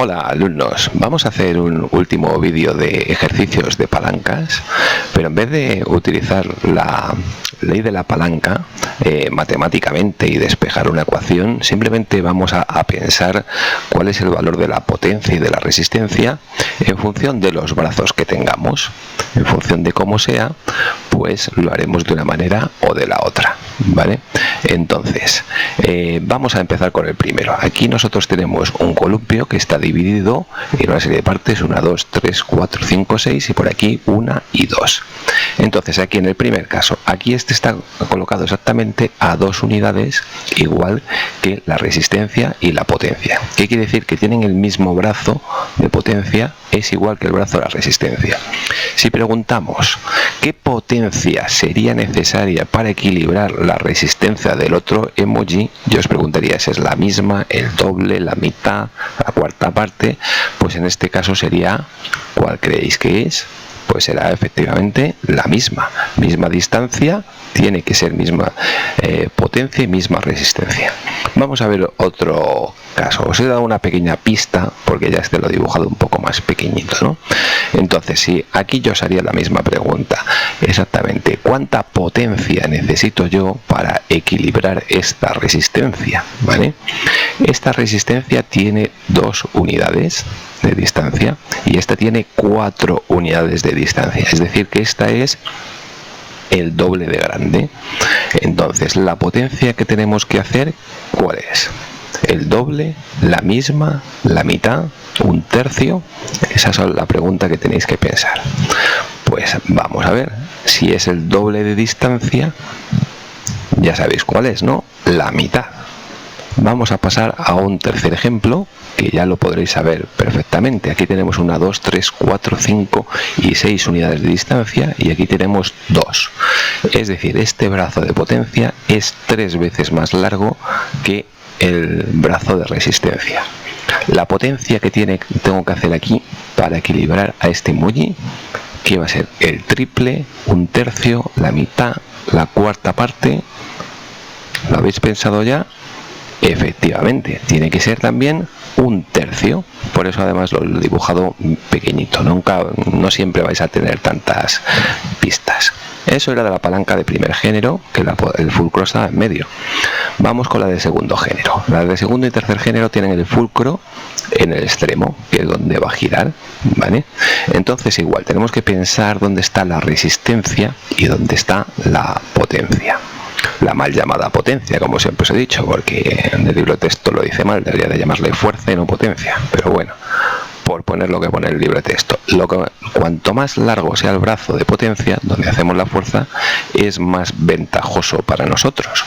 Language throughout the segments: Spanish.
Hola alumnos, vamos a hacer un último vídeo de ejercicios de palancas, pero en vez de utilizar la ley de la palanca matemáticamente y despejar una ecuación, simplemente vamos a pensar cuál es el valor de la potencia y de la resistencia en función de los brazos que tengamos. En función de cómo sea, pues lo haremos de una manera o de la otra, ¿vale? Entonces, vamos a empezar con el primero. Aquí nosotros tenemos un columpio que está dividido en una serie de partes, 1, 2, 3, 4, 5, 6 y por aquí 1 y 2. Entonces aquí en el primer caso, aquí este está colocado exactamente a 2 unidades, igual que la resistencia y la potencia. ¿Qué quiere decir? Que tienen el mismo brazo de potencia, es igual que el brazo de la resistencia. Si preguntamos qué potencia sería necesaria para equilibrar la resistencia del otro emoji, yo os preguntaría si es la misma, el doble, la mitad, la cuarta parte. Pues en este caso sería, ¿cuál creéis que es? Pues será efectivamente la misma distancia, tiene que ser misma potencia y misma resistencia. Vamos a ver otro caso. Os he dado una pequeña pista porque ya lo he dibujado un poco más pequeñito, ¿no? Entonces, si aquí yo os haría la misma pregunta, exactamente, ¿cuánta potencia necesito yo para equilibrar esta resistencia? ¿Vale? Esta resistencia tiene 2 unidades de distancia y esta tiene 4 unidades de distancia, es decir que esta es el doble de grande. Entonces la potencia que tenemos que hacer, ¿cuál es? El doble, la misma, la mitad, un tercio. Esa es la pregunta que tenéis que pensar. Pues vamos a ver, si es el doble de distancia, ya sabéis cuál es, ¿no? La mitad. Vamos a pasar a un tercer ejemplo que ya lo podréis saber perfectamente. Aquí tenemos 1, 2, 3, 4, 5 y 6 unidades de distancia y aquí tenemos 2. Es decir, este brazo de potencia es 3 veces más largo que el brazo de resistencia. La potencia que tengo que hacer aquí para equilibrar a este emoji, que va a ser el triple, un tercio, la mitad, la cuarta parte. ¿Lo habéis pensado ya? Efectivamente, tiene que ser también un tercio. Por eso además lo he dibujado pequeñito. No siempre vais a tener tantas pistas. Eso era de la palanca de primer género, que el fulcro está en medio. Vamos con la de segundo género. La de segundo y tercer género tienen el fulcro en el extremo, que es donde va a girar, ¿vale? Entonces igual, tenemos que pensar dónde está la resistencia y dónde está la potencia. La mal llamada potencia, como siempre os he dicho, porque en el libro de texto lo dice mal, debería de llamarle fuerza y no potencia, pero bueno, por poner lo que pone el libro de texto. Cuanto más largo sea el brazo de potencia, donde hacemos la fuerza, es más ventajoso para nosotros.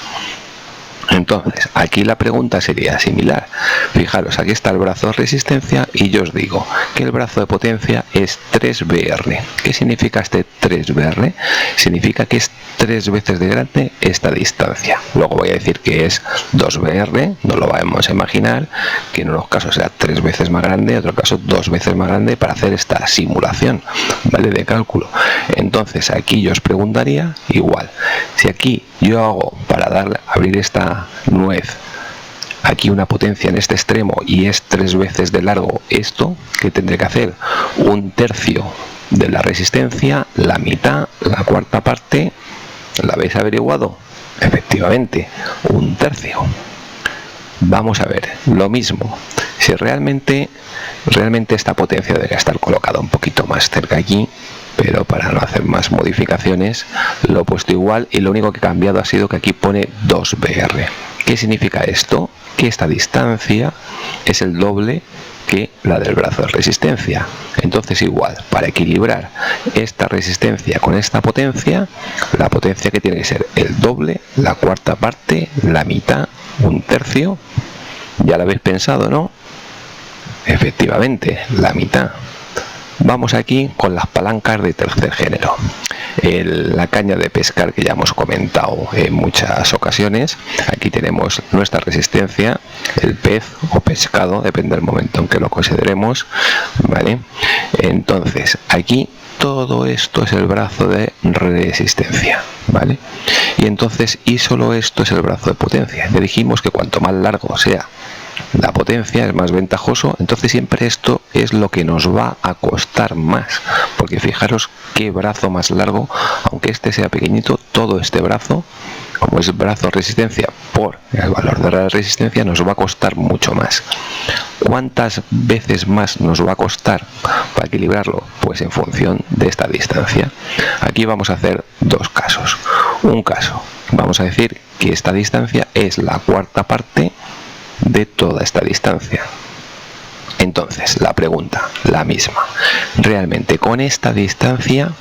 Entonces, aquí la pregunta sería similar. Fijaros, aquí está el brazo de resistencia y yo os digo que el brazo de potencia es 3BR. ¿Qué significa este 3BR? Significa que es 3 veces de grande esta distancia. Luego voy a decir que es 2BR, no lo vamos a imaginar, que en unos casos será 3 veces más grande, en otros casos 2 veces más grande para hacer esta simulación, ¿vale? De cálculo. Entonces, aquí yo os preguntaría igual, si aquí yo hago para abrir esta nuez aquí una potencia en este extremo y es 3 veces de largo esto, ¿qué tendré que hacer? Un tercio de la resistencia, la mitad, la cuarta parte. ¿La habéis averiguado? Efectivamente, un tercio. Vamos a ver, lo mismo. Si realmente esta potencia debería estar colocada un poquito más cerca aquí, pero para no hacer más modificaciones lo he puesto igual y lo único que he cambiado ha sido que aquí pone 2BR. ¿Qué significa esto? Que esta distancia es el doble que la del brazo de resistencia. Entonces igual, para equilibrar esta resistencia con esta potencia, la potencia que tiene que ser el doble, la cuarta parte, la mitad, un tercio. Ya lo habéis pensado, ¿no? Efectivamente, la mitad. Vamos aquí con las palancas de tercer género. La caña de pescar que ya hemos comentado en muchas ocasiones. Aquí tenemos nuestra resistencia, el pez o pescado, depende del momento en que lo consideremos, ¿vale? Entonces aquí todo esto es el brazo de resistencia, ¿vale? Y entonces, y solo esto es el brazo de potencia. Ya dijimos que cuanto más largo sea la potencia es más ventajoso, entonces siempre esto es lo que nos va a costar más, porque fijaros qué brazo más largo, aunque este sea pequeñito, todo este brazo, como es brazo de resistencia por el valor de la resistencia, nos va a costar mucho más. ¿Cuántas veces más nos va a costar para equilibrarlo? Pues en función de esta distancia. Aquí vamos a hacer dos casos. Un caso, vamos a decir que esta distancia es la cuarta parte de toda esta distancia. Entonces, la pregunta, la misma. Realmente con esta distancia,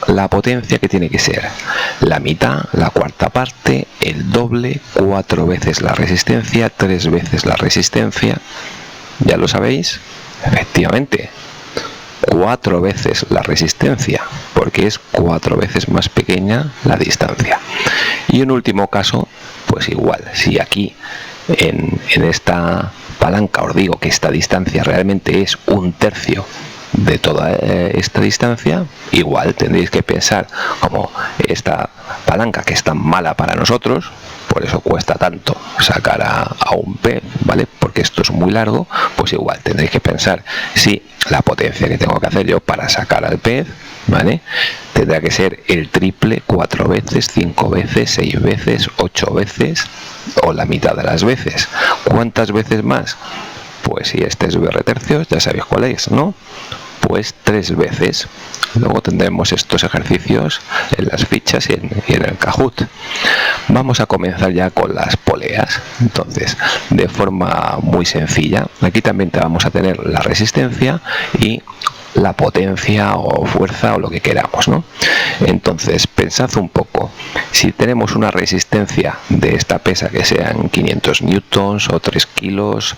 la potencia que tiene que ser la mitad, la cuarta parte, el doble, 4 veces la resistencia, 3 veces la resistencia. ¿Ya lo sabéis? Efectivamente, 4 veces la resistencia, porque es 4 veces más pequeña la distancia. Y en último caso, pues igual, si aquí en esta palanca os digo que esta distancia realmente es 1/3 de toda esta distancia, igual tendréis que pensar como esta palanca que es tan mala para nosotros, por eso cuesta tanto sacar a un pez, ¿vale? Porque esto es muy largo, pues igual tendréis que pensar si la potencia que tengo que hacer yo para sacar al pez, ¿vale? Tendrá que ser el triple, 4 veces, 5 veces, 6 veces, 8 veces o la mitad de las veces. ¿Cuántas veces más? Pues si este es VR tercios, ya sabéis cuál es, ¿no? Pues 3 veces. Luego tendremos estos ejercicios en las fichas y en el Kahoot. Vamos a comenzar ya con las poleas. Entonces, de forma muy sencilla, aquí también vamos a tener la resistencia y la potencia o fuerza o lo que queramos, ¿no? Entonces, pensad un poco, si tenemos una resistencia de esta pesa que sean 500 newtons o 3 kilos,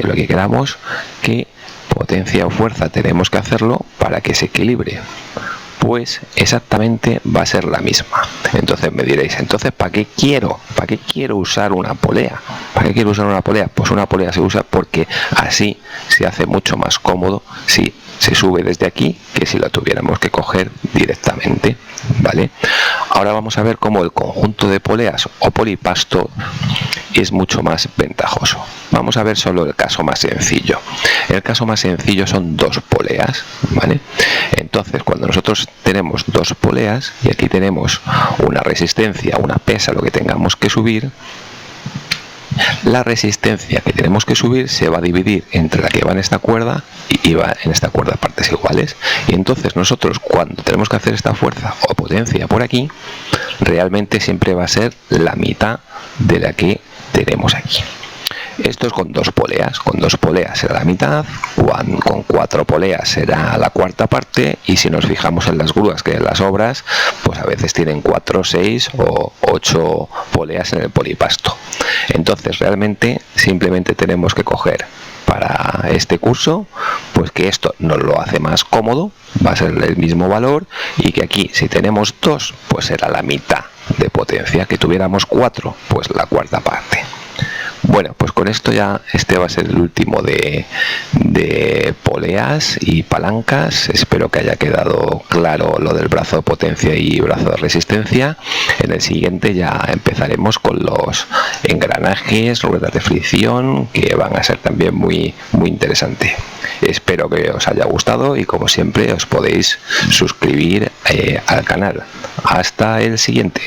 lo que queramos, ¿qué potencia o fuerza tenemos que hacerlo para que se equilibre? Pues exactamente va a ser la misma. Entonces me diréis, entonces ¿para qué quiero usar una polea? ¿Para qué quiero usar una polea? Pues una polea se usa porque así se hace mucho más cómodo si se sube desde aquí que si la tuviéramos que coger directamente, ¿vale? Ahora vamos a ver cómo el conjunto de poleas o polipasto es mucho más ventajoso. Vamos a ver solo el caso más sencillo. El caso más sencillo son 2 poleas, ¿vale? Entonces, cuando nosotros tenemos 2 poleas y aquí tenemos una resistencia, una pesa, lo que tengamos que subir, la resistencia que tenemos que subir se va a dividir entre la que va en esta cuerda y va en esta cuerda a partes iguales. Y entonces nosotros cuando tenemos que hacer esta fuerza o potencia por aquí, realmente siempre va a ser la mitad de la que tenemos aquí. Esto es con 2 poleas. Con 2 poleas será la mitad, con 4 poleas será la cuarta parte, y si nos fijamos en las grúas, que en las obras, pues a veces tienen 4, 6 o 8 poleas en el polipasto. Entonces realmente simplemente tenemos que coger para este curso, pues que esto nos lo hace más cómodo, va a ser el mismo valor, y que aquí si tenemos 2, pues será la mitad de potencia, que tuviéramos 4, pues la cuarta parte. Bueno, pues con esto ya este va a ser el último de poleas y palancas. Espero que haya quedado claro lo del brazo de potencia y brazo de resistencia. En el siguiente ya empezaremos con los engranajes, ruedas de fricción, que van a ser también muy interesantes. Espero que os haya gustado y como siempre os podéis suscribir al canal. Hasta el siguiente.